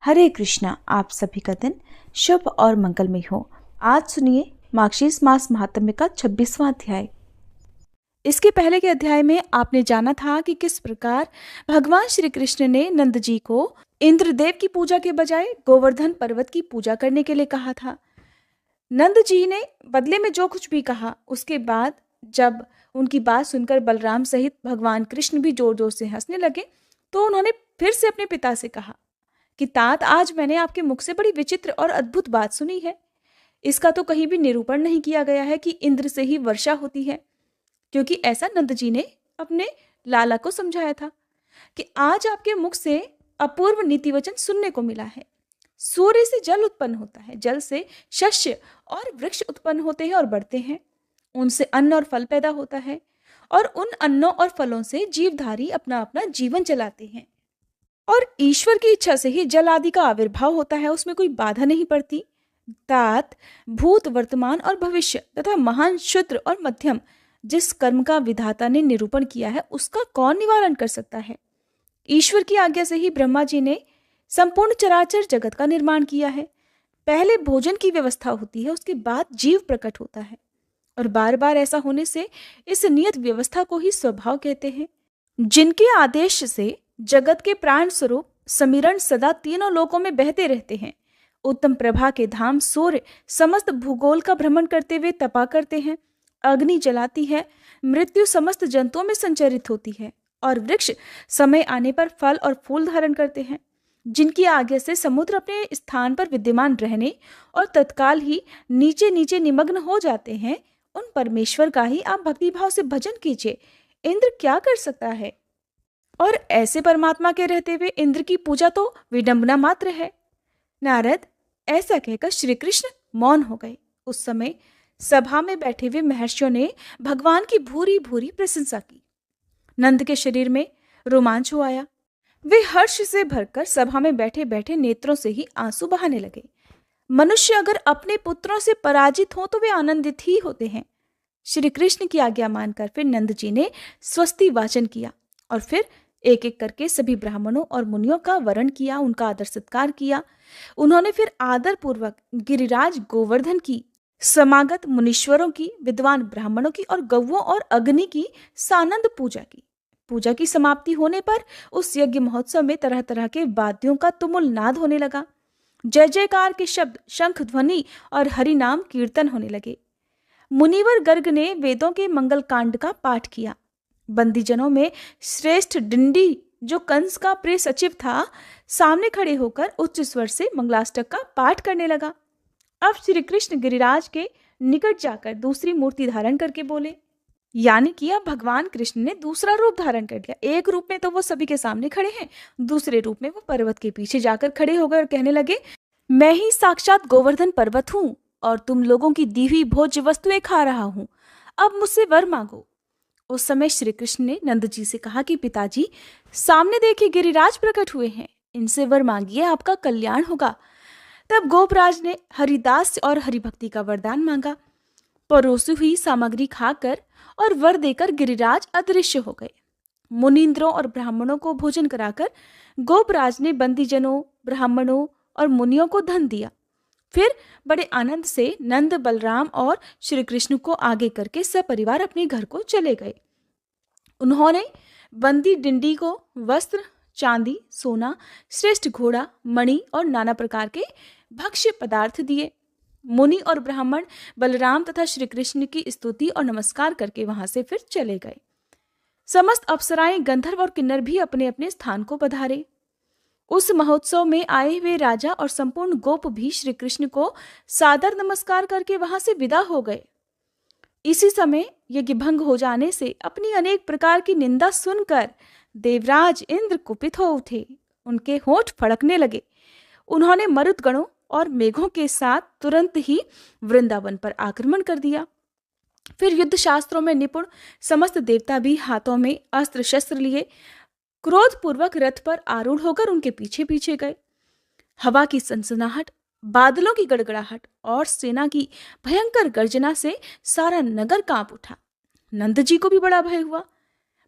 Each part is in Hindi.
हरे कृष्णा। आप सभी का दिन शुभ और मंगलमय हो। आज सुनिए मार्गशीर्ष मास महात्म्य का 26वां अध्याय। इसके पहले के अध्याय में आपने जाना था कि किस प्रकार भगवान श्री कृष्ण ने नंद जी को इंद्रदेव की पूजा के बजाय गोवर्धन पर्वत की पूजा करने के लिए कहा था। नंद जी ने बदले में जो कुछ भी कहा, उसके बाद जब उनकी बात सुनकर बलराम सहित भगवान कृष्ण भी जोर जोर से हंसने लगे, तो उन्होंने फिर से अपने पिता से कहा कि तात, आज मैंने आपके मुख से बड़ी विचित्र और अद्भुत बात सुनी है। इसका तो कहीं भी निरूपण नहीं किया गया है कि इंद्र से ही वर्षा होती है, क्योंकि ऐसा नंद जी ने अपने लाला को समझाया था कि आज आपके मुख से अपूर्व नीति वचन सुनने को मिला है। सूर्य से जल उत्पन्न होता है, जल से शस्य और वृक्ष उत्पन्न होते हैं और बढ़ते हैं, उनसे अन्न और फल पैदा होता है, और उन अन्नों और फलों से जीवधारी अपना अपना जीवन चलाते हैं, और ईश्वर की इच्छा से ही जल आदि का आविर्भाव होता है, उसमें कोई बाधा नहीं पड़ती। तात, भूत, वर्तमान और भविष्य तथा महान, क्षुद्र और मध्यम जिस कर्म का विधाता ने निरूपण किया है, उसका कौन निवारण कर सकता है। ईश्वर की आज्ञा से ही ब्रह्मा जी ने संपूर्ण चराचर जगत का निर्माण किया है। पहले भोजन की व्यवस्था होती है, उसके बाद जीव प्रकट होता है, और बार बार ऐसा होने से इस नियत व्यवस्था को ही स्वभाव कहते हैं। जिनके आदेश से जगत के प्राण स्वरूप समीरण सदा तीनों लोकों में बहते रहते हैं। उत्तम प्रभा के धाम सूर्य समस्त भूगोल का भ्रमण करते हुए तपा करते हैं, अग्नि जलाती है, मृत्यु समस्त जंतुओं में संचरित होती है, और वृक्ष समय आने पर फल और फूल धारण करते हैं। जिनकी आज्ञा से समुद्र अपने स्थान पर विद्यमान रहने और तत्काल ही नीचे नीचे निमग्न हो जाते हैं, उन परमेश्वर का ही आप भक्तिभाव से भजन कीजिए। इंद्र क्या कर सकता है? और ऐसे परमात्मा के रहते हुए इंद्र की पूजा तो विडंबना मात्र है। नारद, ऐसा कहकर श्री कृष्ण मौन हो गए। उस समय सभा में बैठे हुए महर्षियों ने भगवान की भूरी भूरी प्रशंसा की। नंद के शरीर में रोमांच हो आया। वे हर्ष से भरकर सभा में बैठे बैठे नेत्रों से ही आंसू बहाने लगे। मनुष्य अगर अपने पुत्रों से पराजित हो तो वे आनंदित ही होते हैं। श्री कृष्ण की आज्ञा मानकर फिर नंद जी ने स्वस्ति वाचन किया, और फिर एक एक करके सभी ब्राह्मणों और मुनियों का वरण किया, उनका आदर सत्कार किया। उन्होंने फिर आदर पूर्वक गिरिराज गोवर्धन की, समागत मुनीश्वरों की, विद्वान ब्राह्मणों की और गौओं और अग्नि की सानंद पूजा की। पूजा की समाप्ति होने पर उस यज्ञ महोत्सव में तरह तरह के वाद्यों का तुमुल नाद होने लगा। जय जयकार के शब्द, शंख ध्वनि और हरि नाम कीर्तन होने लगे। मुनिवर गर्ग ने वेदों के मंगल कांड का पाठ किया। बंदीजनों में श्रेष्ठ डिंडी, जो कंस का प्रिय सचिव था, सामने खड़े होकर उच्च स्वर से मंगलाष्टक का पाठ करने लगा। अब श्री कृष्ण गिरिराज के निकट जाकर दूसरी मूर्ति धारण करके बोले, यानी कि अब भगवान कृष्ण ने दूसरा रूप धारण कर लिया। एक रूप में तो वो सभी के सामने खड़े हैं, दूसरे रूप में वो पर्वत के पीछे जाकर खड़े हो गए और कहने लगे, मैं ही साक्षात गोवर्धन पर्वत हूं और तुम लोगों की दी हुई भोज्य वस्तुएं खा रहा हूं। अब मुझसे वर मांगो। उस समय श्री कृष्ण ने नंद जी से कहा कि पिताजी, सामने देखिए गिरिराज प्रकट हुए हैं, इनसे वर मांगिए, आपका कल्याण होगा। तब गोपराज ने हरिदास और हरिभक्ति का वरदान मांगा। परोसी हुई सामग्री खाकर और वर देकर गिरिराज अदृश्य हो गए। मुनींद्रों और ब्राह्मणों को भोजन कराकर गोपराज ने बंदीजनों, ब्राह्मणों और मुनियों को धन दिया। फिर बड़े आनंद से नंद, बलराम और श्री कृष्ण को आगे करके सपरिवार अपने घर को चले गए। उन्होंने बंदी डिंडी को वस्त्र, चांदी, सोना, श्रेष्ठ घोड़ा, मणि और नाना प्रकार के भक्ष्य पदार्थ दिए। मुनि और ब्राह्मण बलराम तथा श्री कृष्ण की स्तुति और नमस्कार करके वहां से फिर चले गए। समस्त अप्सराएं, गंधर्व और किन्नर भी अपने अपने स्थान को पधारे। उस महोत्सव में आए हुए राजा और संपूर्ण गोप भी श्री कृष्ण को सादर नमस्कार करके वहां से विदा हो गए। इसी समय यज्ञ भंग हो जाने से अपनी अनेक प्रकार की निंदा सुनकर देवराज इंद्र कुपित हो उठे। उनके होंठ फड़कने लगे। उन्होंने मरुदगणों और मेघों के साथ तुरंत ही वृंदावन पर आक्रमण कर दिया। फिर युद्ध शास्त्रों में निपुण समस्त देवता भी हाथों में अस्त्र शस्त्र लिए क्रोधपूर्वक रथ पर आरूढ़ होकर उनके पीछे पीछे गए। हवा की सनसनाहट, बादलों की गड़गड़ाहट और सेना की भयंकर गर्जना से सारा नगर कांप उठा। नंद जी को भी बड़ा भय हुआ,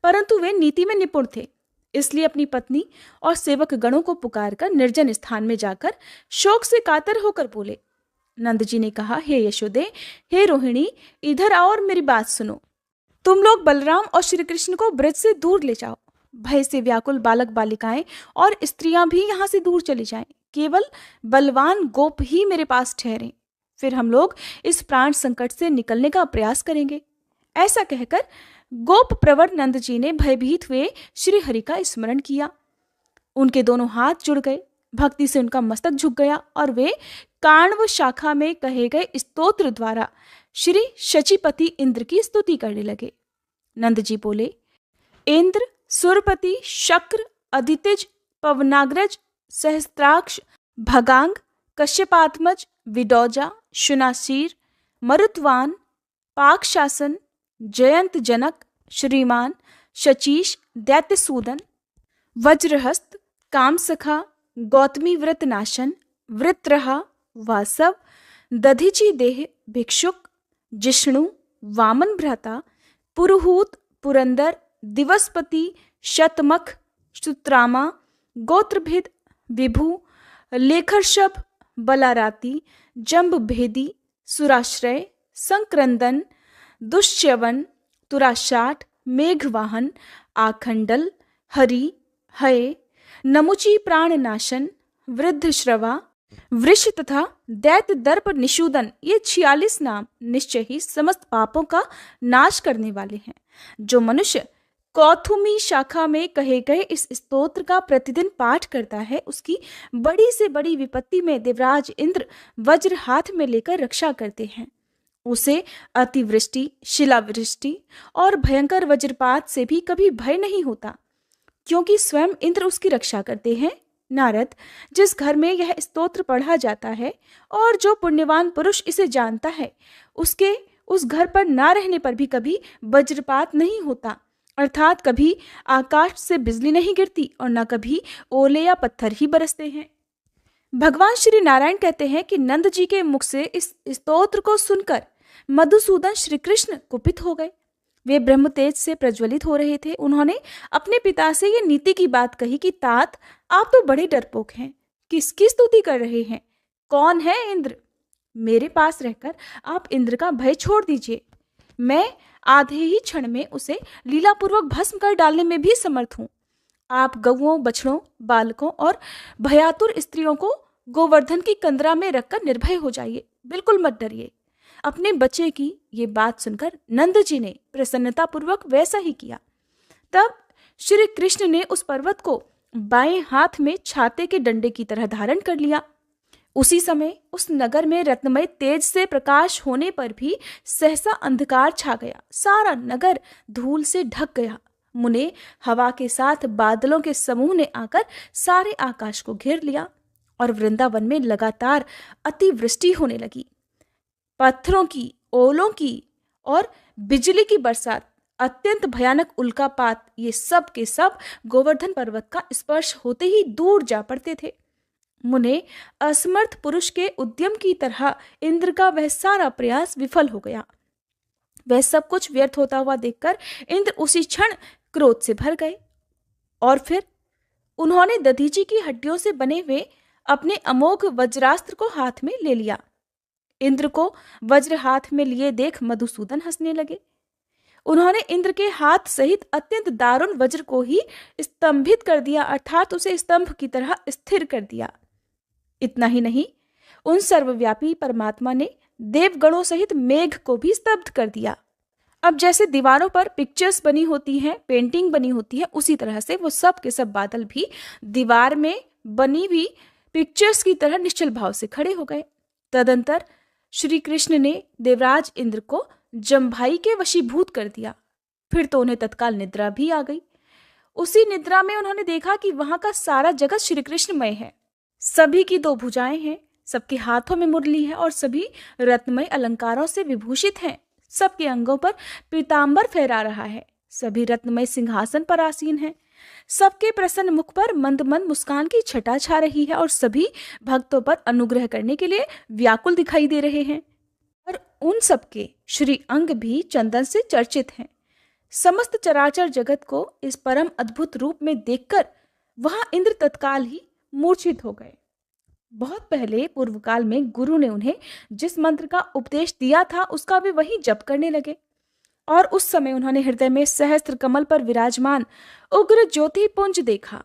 परंतु वे नीति में निपुण थे। इसलिए अपनी पत्नी और सेवक गणों को पुकारकर निर्जन स्थान में जाकर शोक से कातर होकर बोले। नंद जी ने कहा, हे यशोदे, हे रोहिणी, इधर आओ और मेरी बात सुनो। तुम लोग बलराम और श्री कृष्ण को ब्रज से दूर ले जाओ। भय से व्याकुल बालक बालिकाएं और स्त्रियां भी यहाँ से दूर चली जाएं। केवल बलवान गोप ही मेरे पास ठहरे, फिर हम लोग इस प्राण संकट से निकलने का प्रयास करेंगे। ऐसा कहकर गोप प्रवर नंद जी ने भयभीत हुए श्री हरि का स्मरण किया। उनके दोनों हाथ जुड़ गए, भक्ति से उनका मस्तक झुक गया और वे काण्व शाखा में कहे गए स्तोत्र द्वारा श्री शचीपति इंद्र की स्तुति करने लगे। नंद जी बोले, इंद्र, सुरपति, शक्र, अदितिज, पवनाग्रज, सहस्त्राक्ष, भगांग, कश्यपात्मज, विडौजा, शुनाशीर, मरुत्वान, पाकशासन, जयंत जनक, श्रीमान, शचीश, दैत्यसूदन, वज्रहस्त, कामसखा, गौतमी व्रत नाशन, वृत्रहा, वासव, दधिची देह, भिक्षुक, जिष्णु, वामन भ्राता, पुरुहूत, पुरंदर, दिवसपति, शतमख, सुत्रामा, गोत्रभिद, विभु, लेखर्षभ, बलाराती, जंब भेदी, सुराश्रय, संक्रंदन, दुष्यवन, तुराशाट, मेघवाहन, आखंडल, हरि, हय, नमुची प्राणनाशन, वृद्धश्रवा, वृष तथा दैत्य दर्प निषूदन, ये 46 नाम निश्चय ही समस्त पापों का नाश करने वाले हैं। जो मनुष्य कौथुमी शाखा में कहे गए इस स्तोत्र का प्रतिदिन पाठ करता है, उसकी बड़ी से बड़ी विपत्ति में देवराज इंद्र वज्र हाथ में लेकर रक्षा करते हैं। उसे अतिवृष्टि, शिलावृष्टि और भयंकर वज्रपात से भी कभी भय नहीं होता, क्योंकि स्वयं इंद्र उसकी रक्षा करते हैं। नारद, जिस घर में यह स्तोत्र पढ़ा जाता है और जो पुण्यवान पुरुष इसे जानता है, उसके उस घर पर ना रहने पर भी कभी वज्रपात नहीं होता, अर्थात कभी आकाश से बिजली नहीं गिरती और न कभी ओले या पत्थर ही बरसते हैं। भगवान श्री नारायण कहते हैं कि नंद जी के मुख से इस स्तोत्र को सुनकर मधुसूदन श्री कृष्ण कुपित हो गए। वे ब्रह्म तेज से प्रज्वलित हो रहे थे। उन्होंने अपने पिता से ये नीति की बात कही कि तात, आप तो बड़े डरपोक हैं, किसकी स्तुति कर रहे हैं? कौन है इंद्र? मेरे पास रहकर आप इंद्र का भय छोड़ दीजिए। मैं आधे ही क्षण में उसे लीलापूर्वक भस्म कर डालने में भी समर्थ हूँ। आप गौओं, बछड़ों, बालकों और भयातुर स्त्रियों को गोवर्धन की कंदरा में रखकर निर्भय हो जाइए, बिल्कुल मत डरिए। अपने बच्चे की ये बात सुनकर नंद जी ने प्रसन्नतापूर्वक वैसा ही किया। तब श्री कृष्ण ने उस पर्वत को बाएं हाथ में छाते के डंडे की तरह धारण कर लिया। उसी समय उस नगर में रत्नमय तेज से प्रकाश होने पर भी सहसा अंधकार छा गया। सारा नगर धूल से ढक गया। मुने हवा के साथ बादलों के समूह ने आकर सारे आकाश को घेर लिया और वृंदावन में लगातार अतिवृष्टि होने लगी। पत्थरों की, ओलों की और बिजली की बरसात, अत्यंत भयानक उल्कापात, ये सब के सब गोवर्धन पर्वत का स्पर्श होते ही दूर जा पड़ते थे। मुने असमर्थ पुरुष के उद्यम की तरह इंद्र का वह सारा प्रयास विफल हो गया। वह सब कुछ व्यर्थ होता हुआ देखकर इंद्र उसी क्षण क्रोध से भर गए और फिर उन्होंने दधीची की हड्डियों से बने हुए अपने अमोघ वज्रास्त्र को हाथ में ले लिया। इंद्र को वज्र हाथ में लिए देख मधुसूदन हंसने लगे। उन्होंने इंद्र के हाथ सहित अत्यंत दारुण वज्र को ही स्तंभित कर दिया, अर्थात उसे स्तंभ की तरह स्थिर कर दिया। इतना ही नहीं, उन सर्वव्यापी परमात्मा ने देवगणों सहित मेघ को भी स्तब्ध कर दिया। अब जैसे दीवारों पर पिक्चर्स बनी होती हैं, पेंटिंग बनी होती है, उसी तरह से वो सब के सब बादल भी दीवार में बनी हुई पिक्चर्स की तरह निश्चल भाव से खड़े हो गए। तदंतर श्री कृष्ण ने देवराज इंद्र को जम्भाई के वशीभूत कर दिया। फिर तो उन्हें तत्काल निद्रा भी आ गई। उसी निद्रा में उन्होंने देखा कि वहां का सारा जगत श्री कृष्णमय है। सभी की 2 भुजाएं हैं, सबके हाथों में मुरली है और सभी रत्नमय अलंकारों से विभूषित हैं। सबके अंगों पर पीतांबर फहरा रहा है। सभी रत्नमय सिंहासन पर आसीन हैं। सबके प्रसन्न मुख पर मंद मंद मुस्कान की छटा छा रही है और सभी भक्तों पर अनुग्रह करने के लिए व्याकुल दिखाई दे रहे हैं। और उन सबके श्री अंग भी चंदन से चर्चित हैं। समस्त चराचर जगत को इस परम अद्भुत रूप में देखकर वहां इंद्र तत्काल ही मूर्छित हो गए। बहुत पहले पूर्व काल में गुरु ने उन्हें जिस मंत्र का उपदेश दिया था उसका भी वही जप करने लगे, और उस समय उन्होंने हृदय में सहस्त्र कमल पर विराजमान उग्र ज्योति पुंज देखा।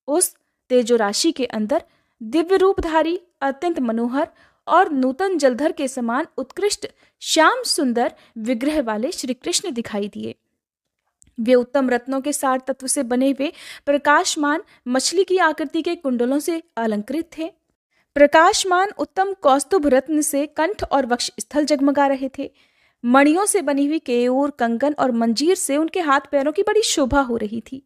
उस तेजो राशि के अंदर दिव्य रूपधारी, अत्यंत मनोहर और नूतन जलधर के समान उत्कृष्ट श्याम सुंदर विग्रह वाले श्री कृष्ण दिखाई दिए। वे उत्तम रत्नों के सार तत्व से बने हुए प्रकाशमान मछली की आकृति के कुंडलों से अलंकृत थे। प्रकाशमान उत्तम कौस्तुभ रत्न से कंठ और वक्ष स्थल जगमगा रहे थे। मणियों से बनी हुई केयूर, कंगन और मंजीर से उनके हाथ पैरों की बड़ी शोभा हो रही थी।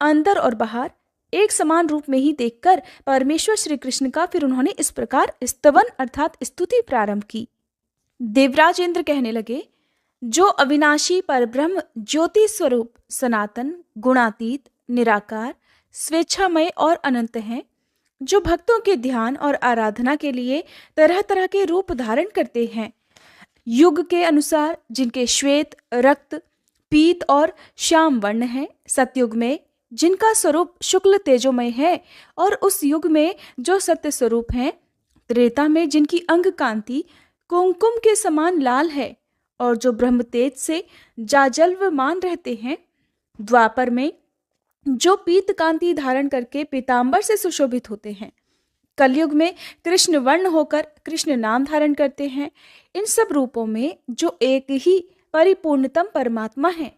अंदर और बाहर एक समान रूप में ही देखकर परमेश्वर श्री कृष्ण का फिर उन्होंने इस प्रकार स्तवन अर्थात स्तुति प्रारंभ की। देवराज इंद्र कहने लगे, जो अविनाशी परब्रह्म ज्योति स्वरूप सनातन, गुणातीत, निराकार, स्वेच्छामय और अनंत हैं, जो भक्तों के ध्यान और आराधना के लिए तरह तरह के रूप धारण करते हैं, युग के अनुसार जिनके श्वेत, रक्त, पीत और श्याम वर्ण है, सतयुग में जिनका स्वरूप शुक्ल तेजोमय है और उस युग में जो सत्य स्वरूप हैं, त्रेता में जिनकी अंग कांति कुमकुम के समान लाल है और जो ब्रह्म तेज से जाजल्वमान रहते हैं, द्वापर में जो पीत कांति धारण करके पीतांबर से सुशोभित होते हैं, कलयुग में कृष्ण वर्ण होकर कृष्ण नाम धारण करते हैं, इन सब रूपों में जो एक ही परिपूर्णतम परमात्मा है,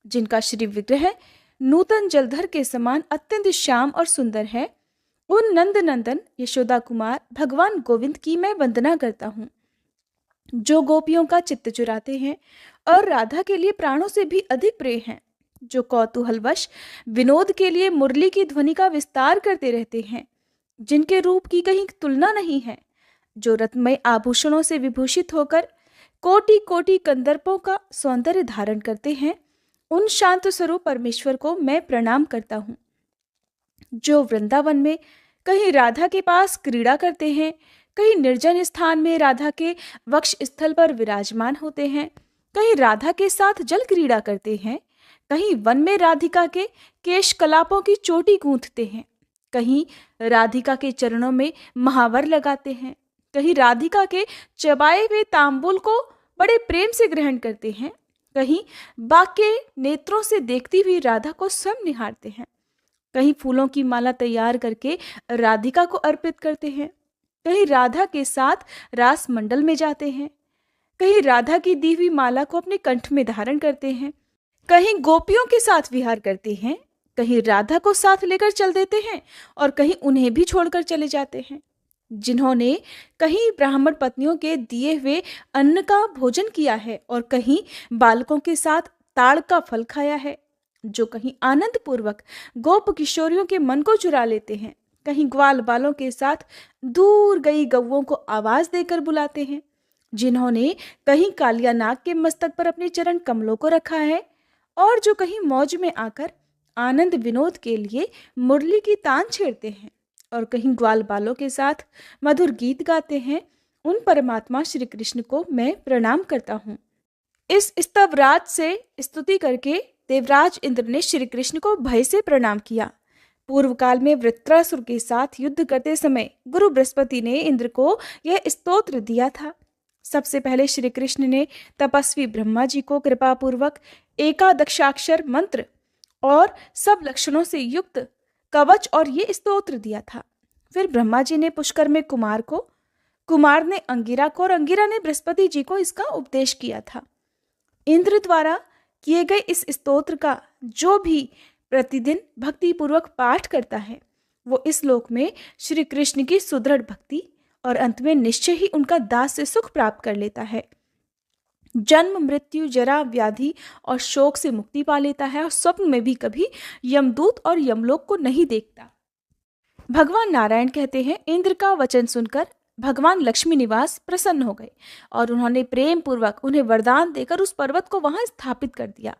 जिनका श्री विग्रह नूतन जलधर के समान अत्यंत श्याम और सुंदर है, उन नंद नंदन यशोदा कुमार भगवान गोविंद की मैं वंदना करता हूँ, जो गोपियों का चित्त चुराते हैं और राधा के लिए प्राणों से भी अधिक प्रिय हैं, जो कौतूहलवश विनोद के लिए मुरली की ध्वनि का विस्तार करते रहते हैं, जिनके रूप की कहीं तुलना नहीं है, जो रत्नमय आभूषणों से विभूषित होकर कोटि कोटि कंदर्पों का सौंदर्य धारण करते हैं, उन शांत स्वरूप परमेश्वर को मैं प्रणाम करता हूँ, जो वृंदावन में कहीं राधा के पास क्रीड़ा करते हैं, कहीं निर्जन स्थान में राधा के वक्ष स्थल पर विराजमान होते हैं, कहीं राधा के साथ जल क्रीड़ा करते हैं, कहीं वन में राधिका के केश कलापों की चोटी गूंथते हैं, कहीं राधिका के चरणों में महावर लगाते हैं, कहीं राधिका के चबाए हुए तांबूल को बड़े प्रेम से ग्रहण करते हैं, कहीं बाके नेत्रों से देखती हुई राधा को स्वयं निहारते हैं, कहीं फूलों की माला तैयार करके राधिका को अर्पित करते हैं, कहीं राधा के साथ रास मंडल में जाते हैं, कहीं राधा की दी हुई माला को अपने कंठ में धारण करते हैं, कहीं गोपियों के साथ विहार करते हैं, कहीं राधा को साथ लेकर चल देते हैं और कहीं उन्हें भी छोड़कर चले जाते हैं, जिन्होंने कहीं ब्राह्मण पत्नियों के दिए हुए अन्न का भोजन किया है और कहीं बालकों के साथ ताड़ का फल खाया है, जो कहीं आनंद पूर्वक गोप किशोरियों के मन को चुरा लेते हैं, कहीं ग्वाल बालों के साथ दूर गई गौओं को आवाज देकर बुलाते हैं, जिन्होंने कहीं कालिया नाग के मस्तक पर अपने चरण कमलों को रखा है और जो कहीं मौज में आकर आनंद विनोद के लिए मुरली की तान छेड़ते हैं और कहीं ग्वाल बालों के साथ मधुर गीत गाते हैं, उन परमात्मा श्री कृष्ण को मैं प्रणाम करता हूँ। इस स्तवराज से स्तुति करके देवराज इंद्र ने श्री कृष्ण को भय से प्रणाम किया। पूर्व काल में वृत्रासुर के साथ युद्ध करते समय गुरु बृहस्पति ने इंद्र को यह स्तोत्र दिया था। सबसे पहले श्री कृष्ण ने तपस्वी ब्रह्मा जी को कृपा पूर्वक एकादशाक्षर मंत्र और सब लक्षणों से युक्त कवच और ये स्तोत्र दिया था। फिर ब्रह्मा जी ने पुष्कर में कुमार को, कुमार ने अंगिरा को और अंगिरा ने बृहस्पति जी को इसका उपदेश किया था। इंद्र द्वारा किए गए इस स्तोत्र का जो भी प्रतिदिन भक्ति पूर्वक पाठ करता है, वो इस लोक में श्री कृष्ण की सुदृढ़ भक्ति और अंत में निश्चय ही उनका दास से सुख प्राप्त कर लेता है। जन्म, मृत्यु, जरा, व्याधि और शोक से मुक्ति पा लेता है और स्वप्न में भी कभी यमदूत और यमलोक को नहीं देखता। भगवान नारायण कहते हैं, इंद्र का वचन सुनकर भगवान लक्ष्मी निवास प्रसन्न हो गए और उन्होंने प्रेम पूर्वक उन्हें वरदान देकर उस पर्वत को वहां स्थापित कर दिया।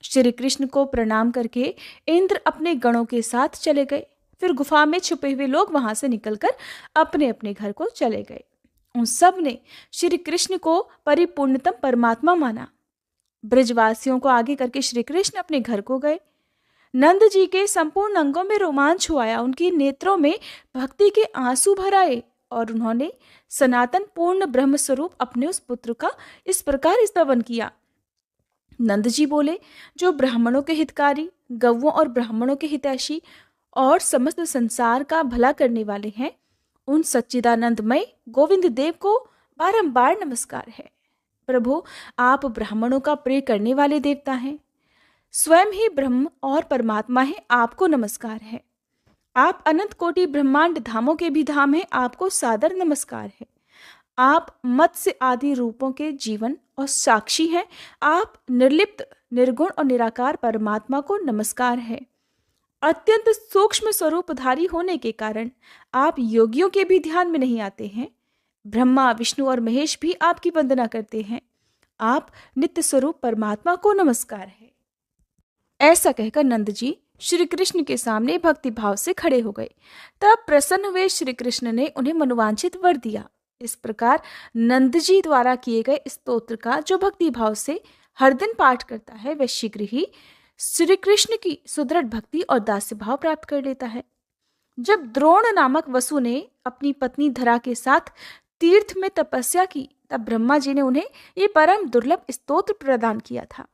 श्री कृष्ण को प्रणाम करके इंद्र अपने गणों के साथ चले गए। फिर गुफा में छुपे हुए लोग वहां से निकलकर अपने अपने घर को चले गए। उन सब ने श्री कृष्ण को परिपूर्णतम परमात्मा माना। ब्रजवासियों को आगे करके श्री कृष्ण अपने घर को गए। नंद जी के संपूर्ण अंगों में रोमांच हुआ, उनकी नेत्रों में भक्ति के आंसू भर आए और उन्होंने सनातन पूर्ण ब्रह्म स्वरूप अपने उस पुत्र का इस प्रकार स्तवन किया। नंद जी बोले, जो ब्राह्मणों के हितकारी, गौओं और ब्राह्मणों के हितैषी और समस्त संसार का भला करने वाले हैं, उन सच्चिदानंदमय गोविंद देव को बारंबार नमस्कार है। प्रभु, आप ब्राह्मणों का प्रिय करने वाले देवता हैं, स्वयं ही ब्रह्म और परमात्मा है, आपको नमस्कार है। आप अनंत कोटि ब्रह्मांड धामों के भी धाम हैं, आपको सादर नमस्कार है। आप मत्स्य आदि रूपों के जीवन और साक्षी हैं, आप निर्लिप्त, निर्गुण और निराकार परमात्मा को नमस्कार है। अत्यंत सूक्ष्म स्वरूपधारी होने के कारण आप योगियों के भी ध्यान में नहीं आते हैं। ब्रह्मा, विष्णु और महेश भी आपकी वंदना करते हैं। आप नित्य स्वरूप परमात्मा को नमस्कार है। ऐसा कहकर नंद जी श्री कृष्ण के सामने भक्ति भाव से खड़े हो गए। तब प्रसन्न हुए श्री कृष्ण ने उन्हें मनोवांछित वर दिया। इस प्रकार नंद जी द्वारा किए गए स्तोत्र का जो भक्ति भाव से हर दिन पाठ करता है, वह शीघ्र ही श्री कृष्ण की सुदृढ़ भक्ति और दास्य भाव प्राप्त कर लेता है। जब द्रोण नामक वसु ने अपनी पत्नी धरा के साथ तीर्थ में तपस्या की, तब ब्रह्मा जी ने उन्हें ये परम दुर्लभ स्तोत्र प्रदान किया था।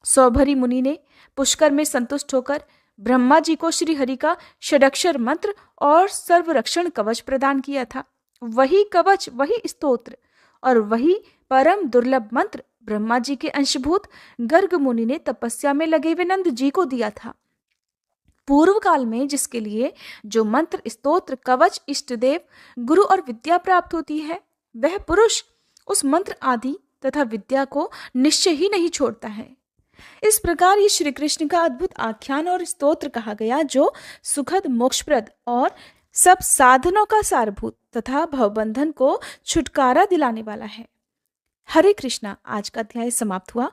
सौभरी मुनि ने पुष्कर में संतुष्ट होकर ब्रह्मा जी को श्री हरि का षडक्षर मंत्र और सर्वरक्षण कवच प्रदान किया था। वही कवच, वही स्तोत्र और वही परम दुर्लभ मंत्र ब्रह्मा जी के अंशभूत गर्ग मुनि ने तपस्या में लगे हुए नंद जी को दिया था। पूर्व काल में जिसके लिए जो मंत्र, स्तोत्र, कवच, इष्टदेव, गुरु और विद्या प्राप्त होती है, वह पुरुष उस मंत्र आदि तथा विद्या को निश्चय ही नहीं छोड़ता है। इस प्रकार ये श्री कृष्ण का अद्भुत आख्यान और स्तोत्र कहा गया, जो सुखद, मोक्षप्रद और सब साधनों का सारभूत तथा भवबंधन को छुटकारा दिलाने वाला है। हरे कृष्णा। आज का अध्याय समाप्त हुआ।